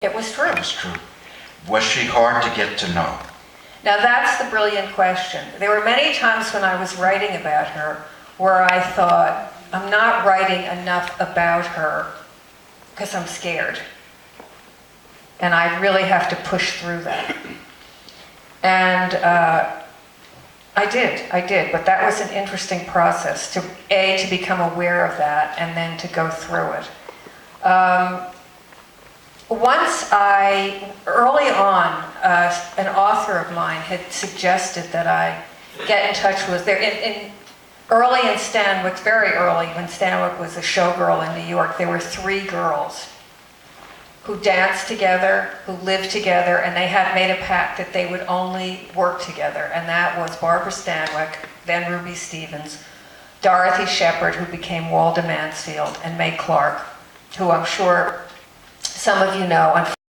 It was true. It was true. Was she hard to get to know? Now that's the brilliant question. There were many times when I was writing about her where I thought, I'm not writing enough about her because I'm scared. And I really have to push through that. And I did, but that was an interesting process to become aware of that and then to go through it. Early on, an author of mine had suggested that I get in touch with, early in Stanwyck, very early, when Stanwyck was a showgirl in New York, there were 3 girls who danced together, who lived together, and they had made a pact that they would only work together. And that was Barbara Stanwyck, then Ruby Stevens, Dorothy Shepherd, who became Walda Mansfield, and Mae Clark, who I'm sure some of you know.